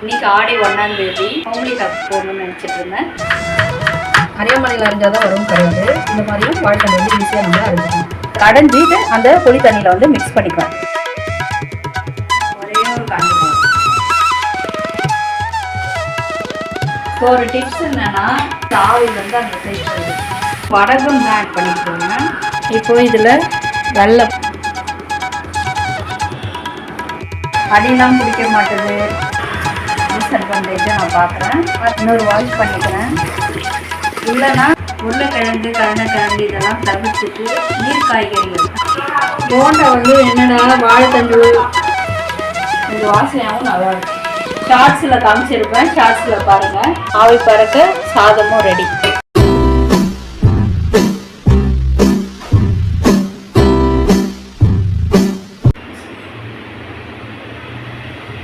இன்னைக்கு ஆடி 1ஆம் தேதி ஹோம்லி ஹப் போகணும்னு நினச்சிட்டு இருந்தேன். அரையாமலையில் அரைஞ்சாதான் வரும் கரையாது. இந்த மாதிரியும் வாழைத்தண்டு வந்து ஈஸியாக நம்ம அரைஞ்சிக்கணும். கடைஞ்சிட்டு அந்த புளி தண்ணியில் வந்து மிக்ஸ் பண்ணிக்குவேன். ஒரே ஒரு கண்டிப்பாக ஒரு டிப்ஸ் என்னன்னா, ஆவி வந்து அந்த சைட் வடகம் தான் ஆட் பண்ணிக்கோங்க. இப்போ இதில் வெள்ளை அடியெல்லாம் பிடிக்க மாட்டேது டிஸ்அட்வான்டேஜை நான் பார்க்குறேன். இன்னொரு வாஷ் பண்ணிக்கிறேன். இல்லைன்னா உருளைக்கிழங்கு கருணக்கிழங்கு இதெல்லாம் தவிர்த்துட்டு நீர் காய்கறிகள் போண்டா வந்து என்னடா வாழைத்தண்டு இந்த வாசனையாகவும் நல்லா இருக்கும். ஷார்ட்ஸில் காமிச்சிருப்பேன், ஷார்ட்ஸில் பாருங்கள். ஆவி பறக்க சாதமும் ரெடி.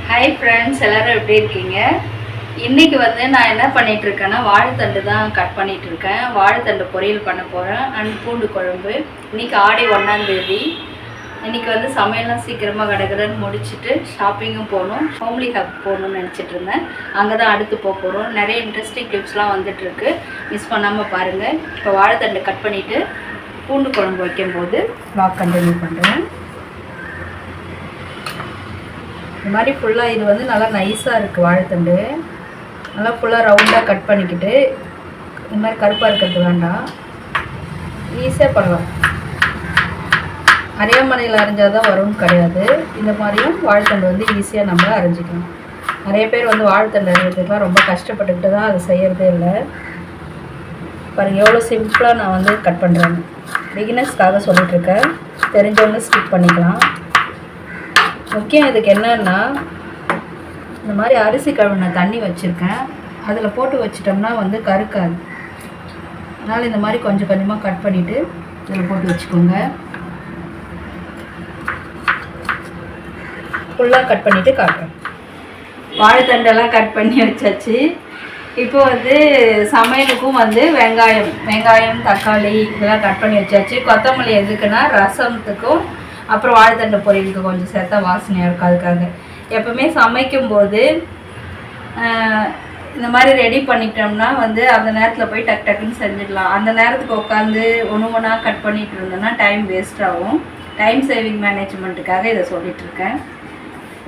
ஹாய் ஃப்ரெண்ட்ஸ், எல்லோரும் எப்படி இருக்கீங்க? இன்றைக்கி வந்து நான் என்ன பண்ணிகிட்ருக்கேன்னா வாழைத்தண்டு தான் கட் பண்ணிகிட்ருக்கேன். வாழைத்தண்டு பொரியல் பண்ண போகிறேன் அண்ட் பூண்டு குழம்பு. இன்றைக்கி ஆடி 1ஆம் தேதி. இன்றைக்கி வந்து சமையல்லாம் சீக்கிரமாக கடகடன்னு முடிச்சுட்டு ஷாப்பிங்கும் போகணும். ஹோம்லி ஹப் போகணும்னு நினச்சிட்டு இருந்தேன். அங்கே தான் அடுத்து போக போகிறோம். நிறைய இன்ட்ரெஸ்டிங் டிப்ஸ்லாம் வந்துட்டுருக்கு, மிஸ் பண்ணாமல் பாருங்கள். இப்போ வாழைத்தண்டு கட் பண்ணிவிட்டு பூண்டு குழம்பு வைக்கும்போது ப்ளாக் கண்டினியூ பண்ணுறேன். இந்த மாதிரி ஃபுல்லாக இது வந்து நல்லா நைஸாக இருக்குது வாழைத்தண்டு. நல்லா ஃபுல்லாக ரவுண்டாக கட் பண்ணிக்கிட்டு இந்த மாதிரி கருப்பாக இருக்கிறது வேண்டாம், ஈஸியாக பண்ணலாம். அரையாமலையில் அரைஞ்சால் தான் வரும்னு கிடையாது. இந்த மாதிரியும் வாழைத்தண்டு வந்து ஈஸியாக நம்ம அரைஞ்சிக்கலாம். நிறைய பேர் வந்து வாழைத்தண்டு அரைகிறதுக்குலாம் ரொம்ப கஷ்டப்பட்டுக்கிட்டு தான் அதை செய்கிறதே இல்லை. பாருங்கள் எவ்வளோ சிம்பிளாக நான் வந்து கட் பண்ணுறேன். பிகினர்ஸ்க்காக சொல்லிகிட்ருக்கேன், தெரிஞ்சவங்க ஸ்கிப் பண்ணிக்கலாம். முக்கியம் இதுக்கு என்னன்னா, இந்த மாதிரி அரிசி கழுவின தண்ணி வச்சுருக்கேன், அதில் போட்டு வச்சிட்டோம்னா வந்து கருக்காது. அதனால் இந்த மாதிரி கொஞ்சம் கொஞ்சமாக கட் பண்ணிவிட்டு இதில் போட்டு வச்சுக்கோங்க. ஃபுல்லாக கட் பண்ணிவிட்டு காட்டுறேன். வாழைத்தண்டெல்லாம் கட் பண்ணி வச்சாச்சு. இப்போ வந்து சமையலுக்கும் வந்து வெங்காயம் தக்காளி இதெல்லாம் கட் பண்ணி வச்சாச்சு. கொத்தமல்லி எதுக்குன்னா ரசத்துக்கும் அப்புறம் வாழைத்தண்டு பொரியலுக்கு கொஞ்சம் சேர்த்தா வாசனையாக இருக்கும். அதுக்காக எப்போவுமே சமைக்கும்போது இந்த மாதிரி ரெடி பண்ணிட்டோம்னா வந்து அந்த நேரத்தில் போய் டக் டக்குன்னு செஞ்சிடலாம். அந்த நேரத்துக்கு உட்காந்து ஒன்று கட் பண்ணிட்டு இருந்தோம்னா டைம் வேஸ்ட் ஆகும். டைம் சேவிங் மேனேஜ்மெண்ட்டுக்காக இதை சொல்லிகிட்ருக்கேன்.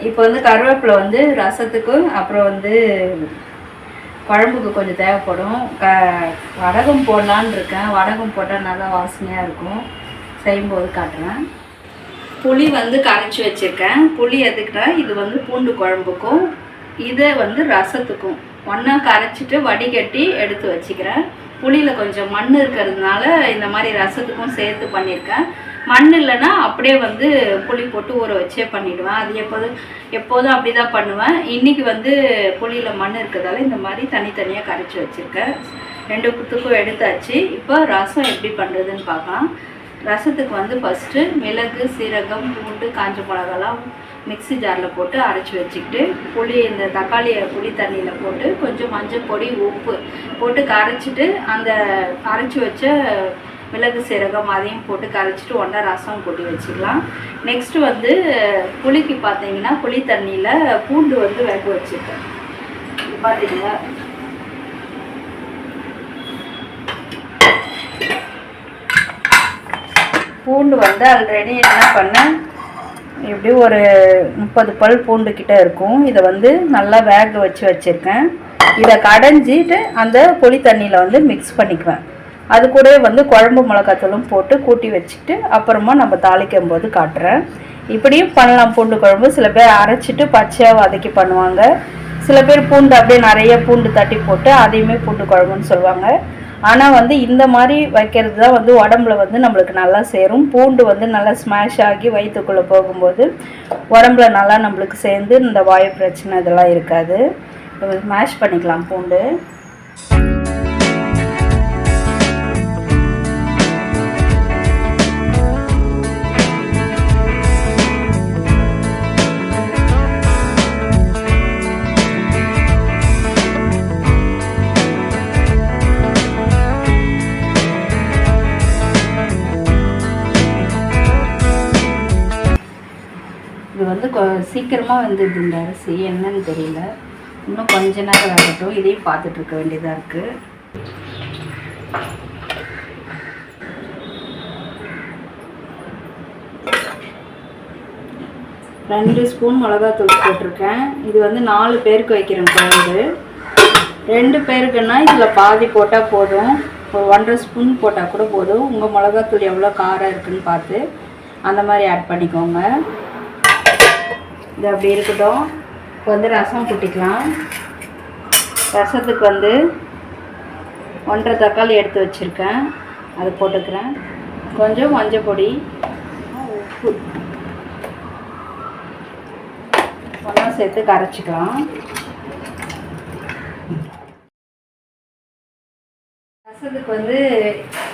இப்போ வந்து கருவேப்பிலை வந்து ரசத்துக்கும் அப்புறம் வந்து குழம்புக்கு கொஞ்சம் தேவைப்படும். வடகம் போடலான்னு இருக்கேன். வடகம் போட்டால் நல்லா வாசனையாக இருக்கும். செய்யும்போது காட்டுறேன். புளி வந்து கரைச்சி வச்சுருக்கேன். புளி எதுக்குன்னா இது வந்து பூண்டு குழம்புக்கும் இதை வந்து ரசத்துக்கும் ஒன்றா கரைச்சிட்டு வடிகட்டி எடுத்து வச்சுக்கிறேன். புளியில் கொஞ்சம் மண் இருக்கிறதுனால இந்த மாதிரி ரசத்துக்கும் சேர்த்து பண்ணியிருக்கேன். மண் இல்லைன்னா அப்படியே வந்து புளி போட்டு ஊற வச்சே பண்ணிவிடுவேன். அது எப்போதும் அப்படி தான் பண்ணுவேன். இன்றைக்கி வந்து புளியில் மண் இருக்கிறதால இந்த மாதிரி தனித்தனியாக கரைச்சி வச்சுருக்கேன். ரெண்டு குத்துக்கும் எடுத்தாச்சு. இப்போ ரசம் எப்படி பண்ணுறதுன்னு பார்க்கலாம். ரசத்துக்கு வந்து ஃபஸ்ட்டு மிளகு சீரகம் பூண்டு காஞ்ச மிளகாலாம் மிக்ஸி ஜாரில் போட்டு அரைச்சி வச்சுக்கிட்டு இந்த தக்காளியை புளி தண்ணியில் போட்டு கொஞ்சம் மஞ்சள் பொடி உப்பு போட்டு கரைச்சிட்டு அந்த அரைச்சி வச்ச மிளகு சீரகம் அதையும் போட்டு கரைச்சிட்டு ஒன்றா ரசம் கொட்டி வச்சுக்கலாம். நெக்ஸ்ட்டு வந்து புளிக்கு பார்த்தீங்கன்னா புளி தண்ணியில் பூண்டு வந்து வேக வச்சுருக்கேன். பார்த்தீங்களா, பூண்டு வந்து ஆல்ரெடி என்ன பண்ணேன், இப்படி ஒரு 30 பல் பூண்டு கிட்ட இருக்கும். இதை வந்து நல்லா வேக வச்சுருக்கேன். இதை கடைஞ்சிட்டு அந்த புளி தண்ணியில் வந்து மிக்ஸ் பண்ணிக்குவேன். அது கூட வந்து குழம்பு மிளகாத்தூளும் போட்டு கூட்டி வச்சுக்கிட்டு அப்புறமா நம்ம தாளிக்கும் போது காட்டுறேன். இப்படியும் பண்ணலாம் பூண்டு குழம்பு. சில பேர் அரைச்சிட்டு பச்சையாக வதக்கி பண்ணுவாங்க. சில பேர் பூண்டு அப்படியே நிறைய பூண்டு தட்டி போட்டு அதையுமே பூண்டு குழம்புன்னு சொல்லுவாங்க. ஆனால் வந்து இந்த மாதிரி வைக்கிறது தான் வந்து உடம்புல வந்து நம்மளுக்கு நல்லா சேரும். பூண்டு வந்து நல்லா ஸ்மாஷ் ஆகி வயிற்றுக்குள்ளே போகும்போது உடம்புல நல்லா நம்மளுக்கு சேர்ந்து இந்த வாயு பிரச்சனை இதெல்லாம் இருக்காது. ஸ்மாஷ் பண்ணிக்கலாம் பூண்டு. இது வந்து சீக்கிரமாக வந்துடுது இந்த அரிசி, என்னன்னு தெரியல. இன்னும் கொஞ்ச நேரம் ஆகட்டும். இதையும் பார்த்துட்டு இருக்க வேண்டியதாக இருக்குது. ரெண்டு ஸ்பூன் மிளகாத்தூள் போட்டிருக்கேன். இது வந்து 4 பேருக்கு வைக்கிறேன் குழம்பு. 2 பேருக்குன்னா இதில் பாதி போட்டால் போதும். ஒரு 1.5 ஸ்பூன் போட்டால் கூட போதும். உங்கள் மிளகாத்தூள் எவ்வளோ காரம் இருக்குதுன்னு பார்த்து அந்த மாதிரி ஆட் பண்ணிக்கோங்க. இது அப்படி இருக்கட்டும். இப்போ வந்து ரசம் கூட்டிக்கலாம். ரசத்துக்கு வந்து 1.5 தக்காளி எடுத்து வச்சுருக்கேன், அது போட்டுக்கிறேன். கொஞ்சம் மஞ்சள் பொடி, உப்பு ஒன்றா சேர்த்து கரைச்சிக்கலாம். ரசத்துக்கு வந்து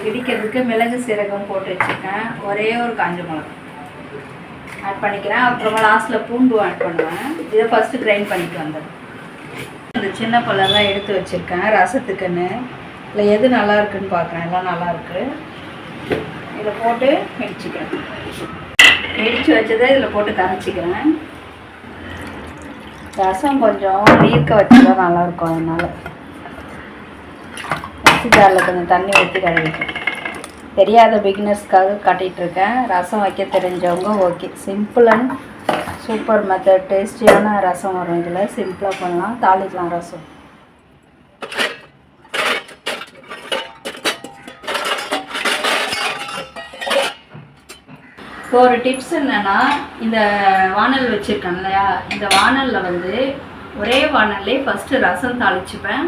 இடிக்கிறதுக்கு மிளகு சீரகம் போட்டு வச்சுருக்கேன். ஒரே ஒரு காஞ்ச மிளகு ஆட் பண்ணிக்கிறேன். அப்புறமா லாஸ்ட்டில் பூண்டு ஆட் பண்ணுவேன். இதை ஃபஸ்ட்டு கிரைண்ட் பண்ணிட்டு வந்துடுறேன். இந்த சின்ன பழம்லாம் எடுத்து வச்சுருக்கேன் ரசத்துக்குன்னு. இல்லை எது நல்லா இருக்குன்னு பார்க்குறேன். எல்லாம் நல்லாயிருக்கு. இதை போட்டு இடிச்சிக்கிறேன். இடித்து வச்சதை இதில் போட்டு கரைச்சிக்கிறேன். ரசம் கொஞ்சம் நீர்க்க வச்சுதான் நல்லாயிருக்கும். அதனால் மிக்ஸி ஜாரில் கொஞ்சம் தண்ணி ஊற்றி கழுவிட்டேன். தெரியாத பிகினர்ஸ்க்காக காட்டிகிட்ருக்கேன். ரசம் வைக்க தெரிஞ்சவங்க okay. Simple and super method. டேஸ்டியான ரசம் வரும். இதில் சிம்பிளாக பண்ணலாம். தாளிக்கலாம் ரசம். இப்போ ஒரு டிப்ஸ் என்னென்னா, இந்த வானல் வச்சுருக்கேன் இல்லையா, இந்த வானலில் வந்து ஒரே வானல்லே ஃபஸ்ட்டு ரசம் தாளிச்சுப்பேன்.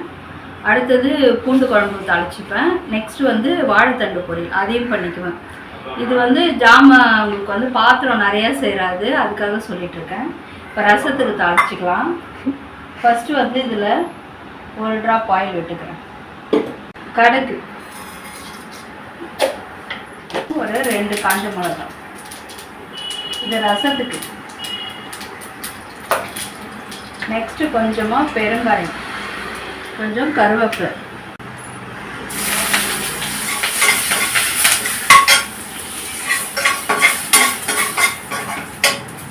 அடுத்தது பூண்டு குழம்பு தாளிச்சுப்பேன். நெக்ஸ்ட்டு வந்து வாழைத்தண்டு பொரியல் அதையும் பண்ணிக்குவேன். இது வந்து உங்களுக்கு வந்து பாத்திரம் நிறையா செய்கிறாது, அதுக்காக சொல்லிகிட்ருக்கேன். இப்போ ரசத்துக்கு தாளிச்சிக்கலாம். ஃபஸ்ட்டு வந்து இதில் ஒரு ட்ராப் ஆயில் விட்டுக்கிறேன். கடுகு, ஒரு 2 காஞ்ச மிளகாய். இது ரசத்துக்கு. நெக்ஸ்ட்டு கொஞ்சமாக பெருங்காயம், கொஞ்சம் கருவேப்பிலை,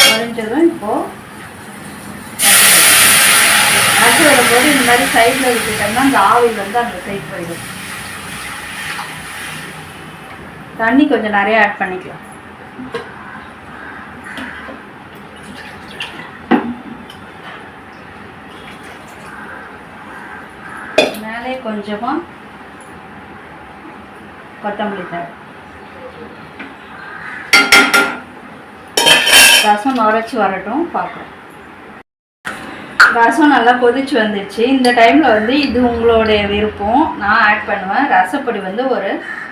குறைஞ்சதும் இப்போது ரசம் வரும்போது இந்த மாதிரி சைடில் விட்டுட்டோம்னா அந்த ஆவில் வந்து அந்த சைட் போயிடும். தண்ணி கொஞ்சம் நிறைய ஆட் பண்ணிக்கலாம். மேலே கொஞ்சமாக கொத்தமல்லி தழை. ரசம் நுரைச்சி வரட்டும், பார்க்குறோம். ரசம் நல்லா கொதிச்சு வந்துடுச்சு. இந்த டைமில் வந்து இது உங்களுடைய விருப்பம். நான் ஆட் பண்ணுவேன். ரசப்பொடி வந்து ஒரு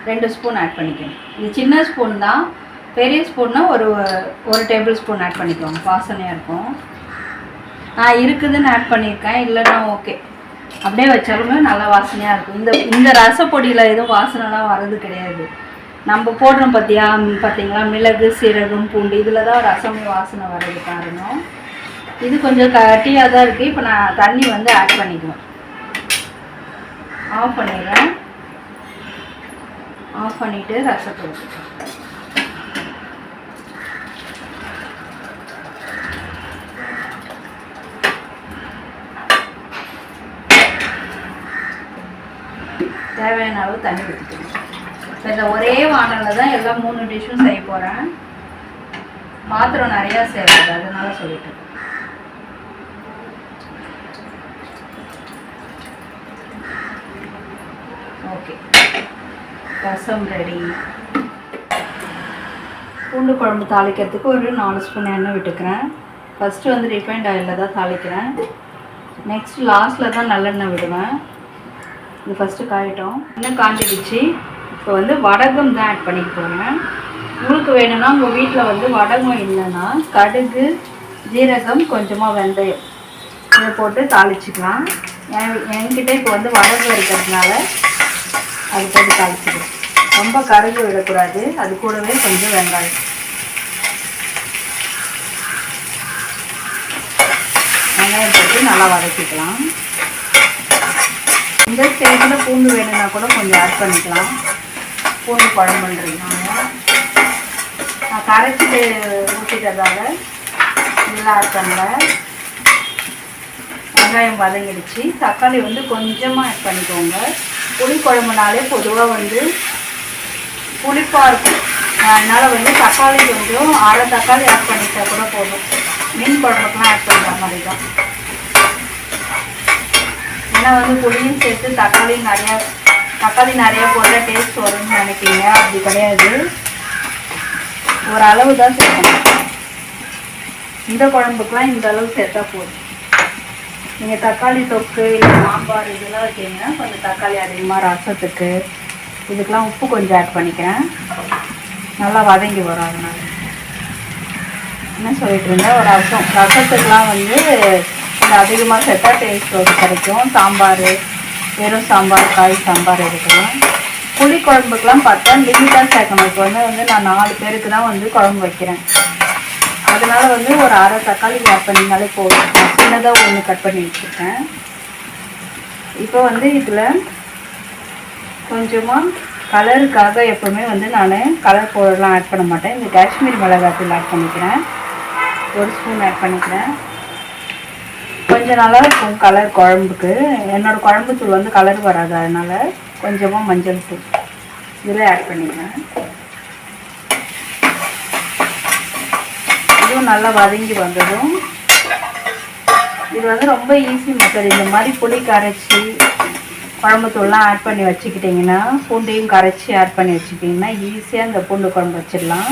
2 ஸ்பூன் ஆட் பண்ணிக்கணும். இது சின்ன ஸ்பூன் தான். பெரிய ஸ்பூன்னா ஒரு டேபிள் ஸ்பூன் ஆட் பண்ணிக்கோங்க. வாசனையாக இருக்கும். நான் இருக்குதுன்னு ஆட் பண்ணியிருக்கேன், இல்லைன்னா ஓகே. அப்படியே வச்சாலுமே நல்லா வாசனையாக இருக்கும். இந்த ரசப்பொடியில் எதுவும் வாசனைலாம் வர்றது கிடையாது. நம்ம போடுறோம் பார்த்தீங்களா, மிளகு சீரகம் பூண்டு, இதில் தான் ரசமே வாசனை வர்றது காரணம். இது கொஞ்சம் கட்டியாக தான் இருக்குது. இப்போ நான் தண்ணி வந்து ஆட் பண்ணிக்குவேன். ஆஃப் பண்ணிடுறேன். ஆஃப் பண்ணிவிட்டு ரசத்தை ஊற்றிக்கிறேன். தேவையான அளவு தண்ணி ஊற்றிக்கணும். இப்போ இந்த ஒரே வானலில் தான் எல்லாம் 3 டிஷ்ஷும் செய்ய போகிறேன். பாத்திரம் நிறையா செய்யறது, அதனால சொல்லிட்டு. ஓகே, ரசம் ரெடி. பூண்டு குழம்பு தாளிக்கிறதுக்கு ஒரு 4 ஸ்பூன் எண்ணெய் விட்டுக்கிறேன். ஃபஸ்ட்டு வந்து ரிஃபைண்ட் ஆயிலில் தான் தாளிக்கிறேன். நெக்ஸ்ட் லாஸ்ட்டில் தான் நல்லெண்ணெய் விடுவேன். இது ஃபஸ்ட்டு காயிட்டோம். இன்னும் காஞ்சிடுச்சு. இப்போ வந்து வடகம் தான் ஆட் பண்ணிக்க போகிறேன். உங்களுக்கு வேணும்னா உங்கள் வீட்டில் வந்து வடகம் இல்லைன்னா கடுகு, ஜீரகம், கொஞ்சமாக வெந்தயம் இதை போட்டு தாளிச்சிக்கலாம். என்கிட்ட இப்போ வந்து வடகம் இருக்கிறதுனால அது போட்டு தாளிச்சிக்கலாம். ரொம்ப கருகு விடக்கூடாது. அது கூடவே கொஞ்சம் வெங்காயம். வெங்காயம் போட்டு நல்லா வதக்கிக்கலாம். இந்த ஸ்டேஜில் பூண்டு வேணும்னா கூட கொஞ்சம் ஆட் பண்ணிக்கலாம். பூண்டு குழம்புன்றீங்க. நான் கரைச்சிட்டு ஊற்றிட்டதால இதெல்லாம் ஆட் பண்ணல. வெங்காயம் வதங்கிடுச்சு. தக்காளி வந்து கொஞ்சமாக ஆட் பண்ணிக்கோங்க. புளி குழம்புனாலே பொதுவாக வந்து புளிப்பாக இருக்கும். அதனால் வந்து தக்காளி கொஞ்சம் அரை தக்காளி ஆட் பண்ணிட்டா கூட போதும். மீன் குழம்புக்கெலாம் ஆட் பண்ணுற மாதிரி தான். ஏன்னா வந்து புளியும் சேர்த்து தக்காளி நிறையா போட்டால் டேஸ்ட் வரும்னு நினைக்கிறீங்க. அப்படி கிடையாது, ஒரு அளவு தான் சேர்க்கணும். இந்த குழம்புக்கெலாம் இந்த அளவு சேர்த்தா போதும். நீங்கள் தக்காளி தொக்கு இல்லை சாம்பார் இதெல்லாம் வைக்கிங்கன்னா கொஞ்சம் தக்காளி அதிகமாக, ரசத்துக்கு இதுக்கெலாம் உப்பு கொஞ்சம் ஆட் பண்ணிக்கிறேன். நல்லா வதங்கி வரும். அதனால் என்ன சொல்லிட்டு இருந்தேன், ஒரு ரசத்துக்கெலாம் வந்து கொஞ்சம் அதிகமாக சேர்த்தா டேஸ்ட் கிடைக்கும். சாம்பார், வெறும் சாம்பார், காய் சாம்பார் எடுக்கலாம். புளி குழம்புக்கெலாம் பார்த்தா லிமிட்டாக சேர்க்கணும். இப்போ வந்து நான் 4 பேருக்கு தான் வந்து குழம்பு வைக்கிறேன். அதனால் வந்து ஒரு அரை தக்காளி ஆட் பண்ணிங்கனாலே போதும். சின்னதாக ஒன்று கட் பண்ணி வச்சுருக்கேன். இப்போ வந்து இதில் கொஞ்சமாக கலருக்காக எப்போவுமே வந்து நான் கலர் பவுடர்லாம் ஆட் பண்ண மாட்டேன். இந்த காஷ்மீரி மிளகாத்தூள் ஆட் பண்ணிக்கிறேன். 1 ஸ்பூன் ஆட் பண்ணிக்கிறேன். கொஞ்சம் நல்லா இருக்கும் கலர் குழம்புக்கு. என்னோடய குழம்பு தூள் வந்து கலர் வராது, அதனால் கொஞ்சமாக மஞ்சள் தூள் இதில் ஆட் பண்ணிக்கிறேன். இதுவும் நல்லா வதங்கி வந்ததும் இது வந்து ரொம்ப ஈஸி மெத்தட். இந்த மாதிரி புளி கரைச்சி குழம்பு தூள்லாம் ஆட் பண்ணி வச்சுக்கிட்டிங்கன்னா, பூண்டையும் கரைச்சி ஆட் பண்ணி வச்சுக்கிட்டிங்கன்னா ஈஸியாக இந்த பூண்டு குழம்பு வச்சிடலாம்.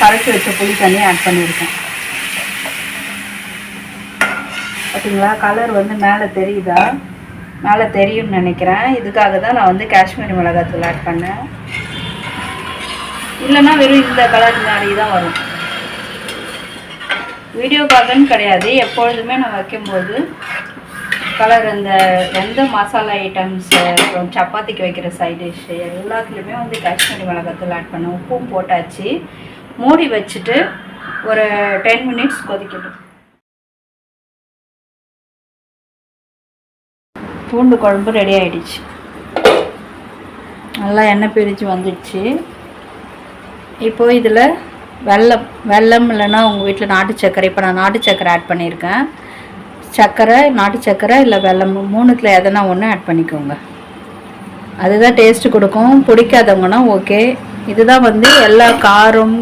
கரைச்சி வச்ச புளி தண்ணி ஆட் பண்ணியிருக்கேன். பார்த்தீங்களா, கலர் வந்து மேலே தெரியுதா? மேலே தெரியும்னு நினைக்கிறேன். இதுக்காக தான் நான் வந்து காஷ்மீரி மிளகாத்தூள் ஆட் பண்ணேன். இல்லைன்னா வெறும் இந்த கலர் மாதிரி தான் வரும். வீடியோக்காகன்னு கிடையாது, எப்பொழுதுமே நான் வைக்கும்போது கலர் இந்த எந்த மசாலா ஐட்டம்ஸ், அப்புறம் சப்பாத்திக்கு வைக்கிற சைட் டிஷ் எல்லாத்துலேயுமே வந்து காஷ்மீரி மிளகாத்தூள் ஆட் பண்ணேன். உப்பும் போட்டாச்சு. மூடி வச்சுட்டு ஒரு 10 மினிட்ஸ் கொதிக்கட்டும். பூண்டு குழம்பு ரெடி ஆகிடுச்சு. நல்லா எண்ணெய் பிரித்து வந்துடுச்சு. இப்போது இதில் வெல்லம் இல்லைன்னா உங்கள் வீட்டில் நாட்டு சர்க்கரை, இப்போ நான் நாட்டு சர்க்கரை ஆட் பண்ணியிருக்கேன். சர்க்கரை, நாட்டு சர்க்கரை இல்லை வெல்லம், 3த்தில் எதனா ஒன்று ஆட் பண்ணிக்கோங்க. அதுதான் டேஸ்ட்டு கொடுக்கும். பிடிக்காதவங்கன்னா ஓகே. இதுதான் வந்து எல்லா காரம்,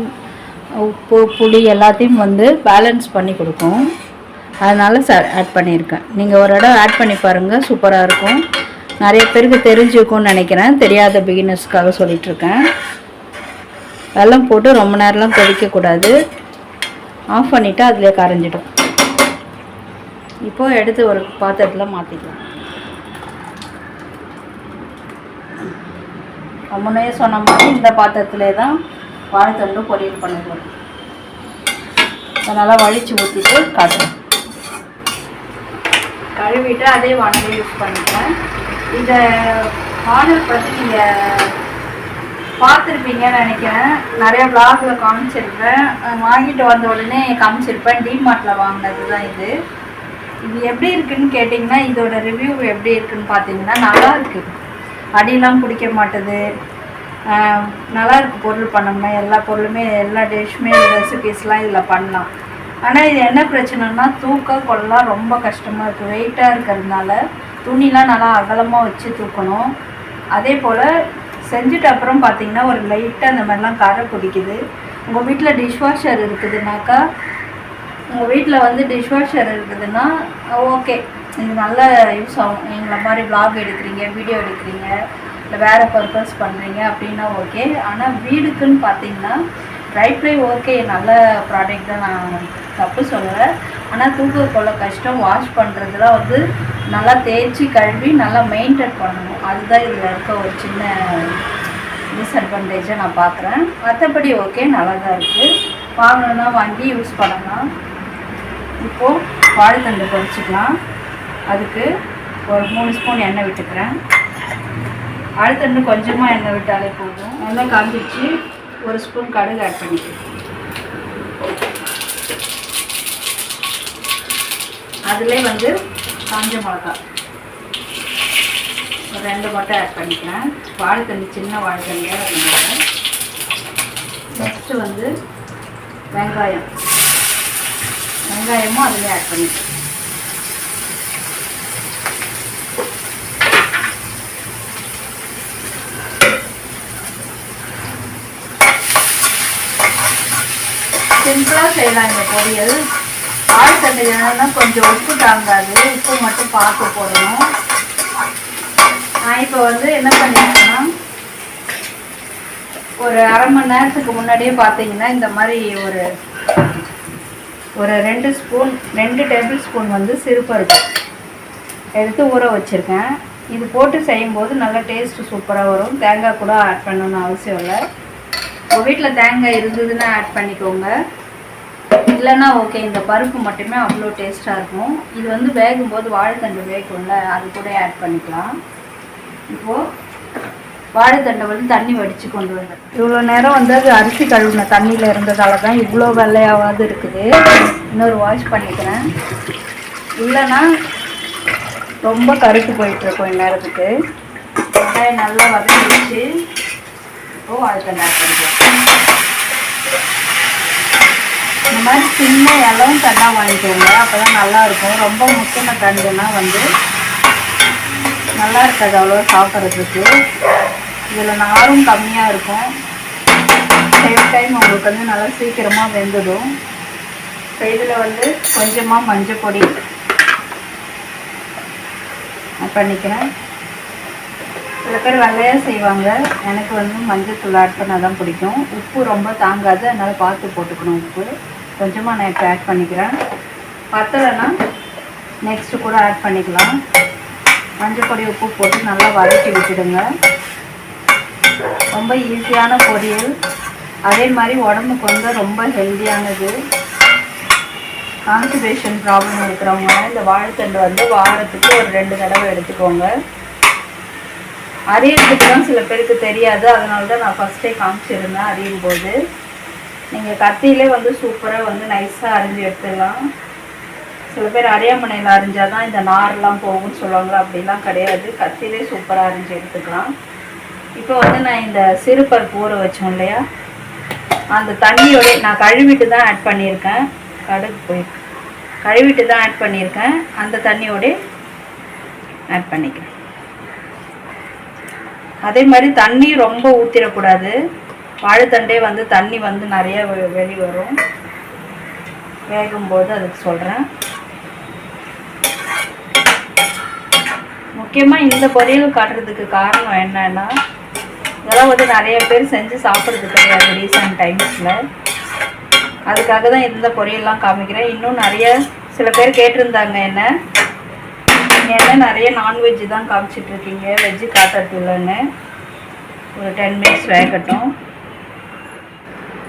உப்பு, புளி எல்லாத்தையும் வந்து பேலன்ஸ் பண்ணி கொடுக்கும். அதனால் ஆட் பண்ணியிருக்கேன். நீங்கள் ஒரு இடம் ஆட் பண்ணி பாருங்கள், சூப்பராக இருக்கும். நிறைய பேருக்கு தெரிஞ்சுக்கும்னு நினைக்கிறேன். தெரியாத பிகினர்ஸ்க்காக சொல்லிகிட்ருக்கேன். வெல்லம் போட்டு ரொம்ப நேரம்லாம் கொதிக்கக்கூடாது. ஆஃப் பண்ணிவிட்டு அதிலே கரைஞ்சிடும். இப்போது எடுத்து ஒரு பாத்திரத்தில் மாற்றிக்கலாம். முன்னே சொன்ன மாதிரி இந்த பாத்திரத்திலே தான் வாழைத்தண்டு பொரியல் பண்ணிடுவோம். அதனால் வழித்து ஊற்றிட்டு காட்டுறேன். கழுவிட்டு அதே வானலை யூஸ் பண்ணிக்கிறேன். இந்த மாடல் பற்றி நீங்கள் பார்த்துருப்பீங்கன்னு நினைக்கிறேன். நிறைய விளாகில் காமிச்சிருப்பேன். வாங்கிட்டு வந்த உடனே காமிச்சிருப்பேன். டிமார்ட்டில் வாங்கினது தான் இது. இது எப்படி இருக்குதுன்னு கேட்டிங்கன்னா, இதோட ரிவ்யூ எப்படி இருக்குதுன்னு பார்த்தீங்கன்னா, நல்லா இருக்குது. அடியெலாம் பிடிக்க மாட்டுது. நல்லா இருக்குது பொருள் பண்ணோம்னா. எல்லா பொருளுமே, எல்லா டிஷ்ஷுமே, ரெசிபீஸ்லாம் இதில் பண்ணலாம். ஆனால் இது என்ன பிரச்சனைனா, தூக்க கொள்ளலாம் ரொம்ப கஷ்டமாக இருக்குது. வெயிட்டாக இருக்கிறதுனால துணிலாம் நல்லா அகலமாக வச்சு தூக்கணும். அதே போல் செஞ்சுட்டு அப்புறம் பார்த்திங்கன்னா ஒரு லைட்டாக அந்த மாதிரிலாம் கரை பிடிக்குது. உங்கள் வீட்டில் டிஷ்வாஷர் இருக்குதுனாக்கா, உங்கள் வீட்டில் வந்து டிஷ்வாஷர் இருக்குதுன்னா ஓகே, இது நல்ல யூஸ் ஆகும். எங்களை மாதிரி விளாக் எடுக்கிறீங்க, வீடியோ எடுக்கிறீங்க, இல்லை வேறு பர்பஸ் பண்ணுறீங்க அப்படின்னா ஓகே. ஆனால் வீடுக்குன்னு பார்த்தீங்கன்னா ட்ரைப்ளை ஓகே, நல்ல ப்ராடக்ட் தான், நான் தப்பு சொல்லலை. ஆனால் தூக்க கொள்ள கஷ்டம். வாஷ் பண்ணுறதுலாம் வந்து நல்லா தேய்ச்சி கழுவி நல்லா மெயின்டைன் பண்ணணும். அதுதான் இதில் இருக்க ஒரு சின்ன டிஸ்அட்வான்டேஜாக நான் பார்க்குறேன். மற்றபடி ஓகே, நல்லா தான் இருக்குது. வாங்கணுன்னா வாங்கி யூஸ் பண்ணலாம். இப்போது வாழைத்தண்டு பொரிச்சிக்கலாம். அதுக்கு ஒரு 3 ஸ்பூன் எண்ணெய் விட்டுக்கிறேன். வாழைத்தண்டு கொஞ்சமாக எண்ணெய் விட்டாலே போதும். எண்ணெய் காஞ்சிச்சு. 1 ஸ்பூன் கடுகு ஆட் பண்ணிக்கிறேன். அதிலே வந்து காஞ்ச மிளகா ஒரு 2 மட்டும் ஆட் பண்ணிக்கிறேன். வாழைத்தண்டு சின்ன வாழைத்தண்டியாக இருந்தது. நெக்ஸ்ட்டு வந்து வெங்காயமும் அதிலே ஆட் பண்ணிக்கிறேன். சிம்பிளாக செய்யலாம் இந்த பொரியல். வாழைத்தண்டு என்னன்னா கொஞ்சம் உப்பு தாங்காது, உப்பு மட்டும் பார்த்து போடணும். நான் இப்போ வந்து என்ன பண்ணியிருக்கேன்னா, ஒரு அரை மணி நேரத்துக்கு முன்னாடியே பார்த்தீங்கன்னா இந்த மாதிரி ஒரு 2 டேபிள் ஸ்பூன் வந்து சிறுபருப்பு எடுத்து ஊற வச்சுருக்கேன். இது போட்டு செய்யும்போது நல்லா டேஸ்ட்டு சூப்பராக வரும். தேங்காய் கூட ஆட் பண்ணணும்னு அவசியம் இல்லை. உங்கள் வீட்டில் தேங்காய் இருந்ததுன்னா ஆட் பண்ணிக்கோங்க, இல்லைன்னா ஓகே. இந்த பருப்பு மட்டுமே அவ்வளோ டேஸ்ட்டாக இருக்கும். இது வந்து வேகும்போது வாழைத்தண்டு வேகும்ல, அது கூட ஆட் பண்ணிக்கலாம். இப்போது வாழைத்தண்டை வந்து தண்ணி வடித்து கொண்டு வந்தேன். இவ்வளோ நேரம் வந்து அது அரிசி கழுவின தண்ணியில் இருந்ததால தான் இவ்வளோ வெள்ளையாவது இருக்குது. இன்னொரு வாஷ் பண்ணிக்கிறேன், இல்லைன்னா ரொம்ப கருத்து போயிட்டுருக்கும் இந்நேரத்துக்கு. வெங்காயம் நல்லா வதக்கிடுச்சு. இப்போது வாழைத்தண்டை ஆட் பண்ணிக்கலாம். இந்த மாதிரி சின்ன இளவும் தண்டாக வாங்கிக்கோங்க, அப்போ தான் நல்லாயிருக்கும். ரொம்ப முக்கின தண்டுனா வந்து நல்லா இருக்காது அவ்வளோ சாப்பிட்றதுக்கு. இதில் நாரும் கம்மியாக இருக்கும். சேம் டைம் உங்களுக்கு வந்து நல்லா சீக்கிரமாக வெந்துடும். இப்போ இதில் வந்து கொஞ்சமாக மஞ்சள் பொடி ஆட் பண்ணிக்கிறேன். சில பேர் வெள்ளையாக செய்வாங்க, எனக்கு வந்து மஞ்சள் தூள் ஆட் பண்ணால் தான் பிடிக்கும். உப்பு ரொம்ப தாங்காது, அதனால் பார்த்து போட்டுக்கணும். உப்பு கொஞ்சமாக நான் இப்போ ஆட் பண்ணிக்கிறேன். பத்தலைன்னா நெக்ஸ்ட்டு கூட ஆட் பண்ணிக்கலாம். மஞ்சள் பொடி உப்பு போட்டு நல்லா வதக்கி விட்டுடுங்க. ரொம்ப ஈஸியான பொரியல், அதே மாதிரி உடம்புக்கு வந்து ரொம்ப ஹெல்த்தியானது. கான்ஸ்டிபேஷன் ப்ராப்ளம் இருக்கிறவங்க இந்த வாழைத்தண்டு வந்து வாரத்துக்கு ஒரு 2 தடவை எடுத்துக்கோங்க. அரியறதுக்கு தான் சில பேருக்கு தெரியாது, அதனால தான் நான் ஃபஸ்ட்டே காமிச்சிருந்தேன். அரியும் போது நீங்கள் கத்தியிலே வந்து சூப்பராக வந்து நைஸாக அரிஞ்சு எடுத்துடலாம். சில பேர் அரியாமனையில் அரிஞ்சால் தான் இந்த நார்லாம் போகும்னு சொல்லுவாங்களா, அப்படிலாம் கிடையாது. கத்தியிலே சூப்பராக அரிஞ்சு எடுத்துக்கலாம். இப்போ வந்து நான் இந்த சிறுபருப்பு ஊற வச்சோம் இல்லையா, அந்த தண்ணியோட நான் கழுவிட்டு தான் ஆட் பண்ணியிருக்கேன். கழுவிட்டு தான் ஆட் பண்ணியிருக்கேன். அந்த தண்ணியோட ஆட் பண்ணிக்கிறேன். அதே மாதிரி தண்ணி ரொம்ப ஊற்றிடக்கூடாது. வாழைத்தண்டே வந்து தண்ணி வந்து நிறைய வெளி வரும் வேகும்போது, அதுக்கு சொல்கிறேன். முக்கியமாக இந்த பொரியல் காட்டுறதுக்கு காரணம் என்னன்னா, இதெல்லாம் வந்து நிறைய பேர் செஞ்சு சாப்பிட்றது கிடையாது ரீசன்ட் டைம்ஸில். அதுக்காக தான் இந்த பொரியல்லாம் காமிக்கிறேன். இன்னும் நிறைய சில பேர் கேட்டிருந்தாங்க என்ன நிறைய நான்வெஜ்ஜு தான் காமிச்சிட்ருக்கீங்க, வெஜ்ஜு காட்டுறது இல்லைன்னு. ஒரு 10 மினிட்ஸ் வேகட்டும்.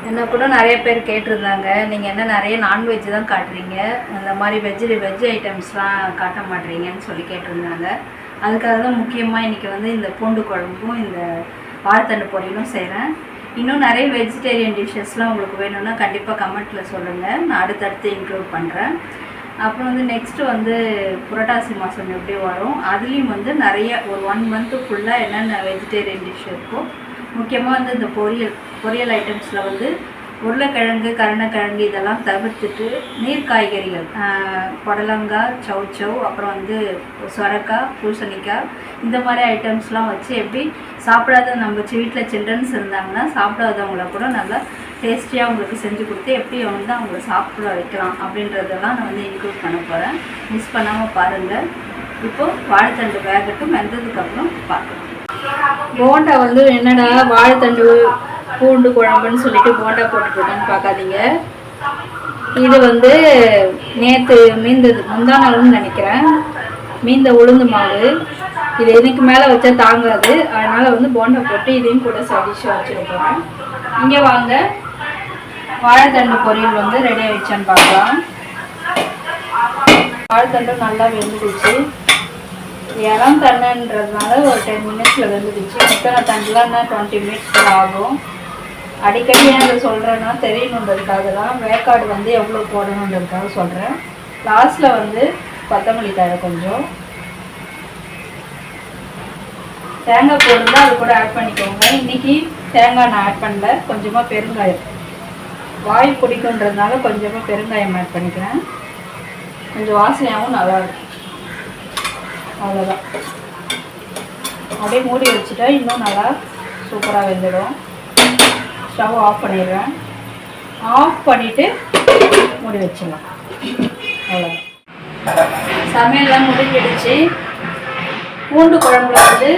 என்ன கூட நிறைய பேர் கேட்டிருந்தாங்க, நீங்கள் என்ன நிறைய நான்வெஜ் தான் காட்டுறீங்க, அந்த மாதிரி வெஜ் ஐட்டம்ஸ்லாம் காட்ட மாட்டீங்கன்னு சொல்லி கேட்டிருந்தாங்க. அதுக்காக தான் முக்கியமாக இன்றைக்கி வந்து இந்த பூண்டு குழம்பும் இந்த வாழைத்தண்டு பொரியலும் செய்கிறேன். இன்னும் நிறைய வெஜிடேரியன் டிஷ்ஷஸ்லாம் உங்களுக்கு வேணும்னா கண்டிப்பாக கமெண்ட்டில் சொல்லுங்கள், நான் அடுத்தடுத்து இன்க்ளூட் பண்ணுறேன். அப்புறம் வந்து நெக்ஸ்ட்டு வந்து புரட்டாசி மாதம் எப்படி வரும், அதுலேயும் வந்து நிறைய ஒரு 1 மந்த்து ஃபுல்லாக என்னென்ன வெஜிடேரியன் டிஷ் இருக்கோ, முக்கியமாக வந்து இந்த பொரியல் ஐட்டம்ஸில் வந்து உருளைக்கிழங்கு, கருணக்கிழங்கு இதெல்லாம் தவிர்த்துட்டு நீர் காய்கறிகள், புடலங்காய், சௌச்சௌ, அப்புறம் வந்து சொரக்காய், பூசணிக்காய், இந்த மாதிரி ஐட்டம்ஸ்லாம் வச்சு எப்படி சாப்பிடாத நம்ம வீட்டில் சில்ட்ரன்ஸ் இருந்தாங்கன்னா சாப்பிடாதவங்கள கூட நல்லா டேஸ்டியாக அவங்களுக்கு செஞ்சு கொடுத்து எப்படி வந்து அவங்கள சாப்பிட வைக்கலாம் அப்படின்றதெல்லாம் நான் வந்து இன்க்ளூட் பண்ண போகிறேன். மிஸ் பண்ணாமல் பாருங்கள். இப்போது வாழைத்தண்டு வேகட்டும், வெந்ததுக்கப்புறம் பார்க்கலாம். போண்டா வந்து என்னடா வாழைத்தண்டு பூண்டு குழம்புன்னு சொல்லிட்டு போண்டா போட்டுருக்கேன்னு பார்க்காதீங்க. இது வந்து நேற்று முந்தா நாள்னு நினைக்கிறேன், மீந்த உளுந்து மாவு. இது இதுக்கு மேலே வச்சா தாங்காது, அதனால் வந்து போண்டா போட்டு இதையும் கூட சடிஷாக வச்சுருக்கேன். இங்கே வாங்க, வாழைத்தண்டு பொரியல் வந்து ரெடி ஆகிடுச்சான்னு பார்க்கலாம். வாழைத்தண்டும் நல்லா வெந்துடுச்சு. இளம் தண்ணுன்றதுனால ஒரு 10 மினிட்ஸில் வெந்துடுச்சு. முத்தனை தண்டுலாம் 20 மினிட்ஸில் ஆகும். அடிக்கடி ஏன் அதை சொல்கிறேன்னா தெரியணுன்றதுக்காக தான், வேக்காடு வந்து எவ்வளோ போடணுன்றதுக்காக சொல்கிறேன். லாஸ்ட்டில் வந்து கொத்தமல்லி தழை கொஞ்சம், தேங்காய் போடுறதா அது கூட ஆட் பண்ணிக்கோங்க. இன்றைக்கி தேங்காய் நான் ஆட் பண்ணல, கொஞ்சமாக பெருங்காயம், வாய் பிடிக்குன்றதுனால கொஞ்சமாக பெருங்காயம் ஆட் பண்ணிக்கிறேன். கொஞ்சம் வாசனையாகவும் நல்லாயிருக்கும். அவ்வளோதான், அப்படியே மூடி வச்சுட்டா இன்னும் நல்லா சூப்பராக வெந்துடும். ஸ்டவ் ஆஃப் பண்ணிடுறேன். ஆஃப் பண்ணிவிட்டு மூடி வச்சிடலாம். அவ்வளோதான். சமையல்லாம் முடிஞ்சிடுச்சு. பூண்டு குழம்புல வந்து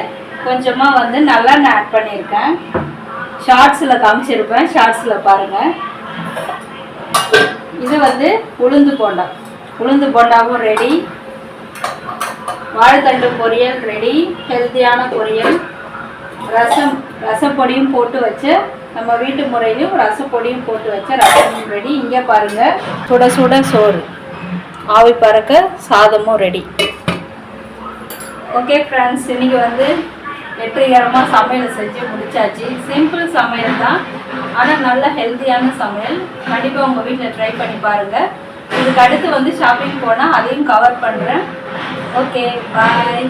கொஞ்சமாக வந்து நல்லெண்ணெய் ஆட் பண்ணியிருக்கேன். ஷார்ட்ஸில் காமிச்சிருப்பேன், ஷார்ட்ஸில் பாருங்கள். இது வந்து உளுந்து போண்டா. உளுந்து போண்டாவும் ரெடி. வாழைத்தண்டு பொரியல் ரெடி. ஹெல்த்தியான பொரியல். ரசப்பொடியும் போட்டு வச்ச, நம்ம வீட்டு முறையிலையும் ரசப்பொடியும் போட்டு வச்ச ரசமும் ரெடி. இங்கே பாருங்கள், சுட சுட சோறு, ஆவி பறக்க சாதமும் ரெடி. ஓகே ஃப்ரெண்ட்ஸ், இன்றைக்கி வந்து வெற்றிகரமாக சமையல் செஞ்சு முடிச்சாச்சு. சிம்பிள் சமையல் தான், ஆனால் நல்ல ஹெல்த்தியான சமையல். கண்டிப்பாக உங்கள் வீட்டில் ட்ரை பண்ணி பாருங்கள். இதுக்கு அடுத்து வந்து ஷாப்பிங் போனால் அதையும் கவர் பண்ணுறேன். ஓகே, பாய்.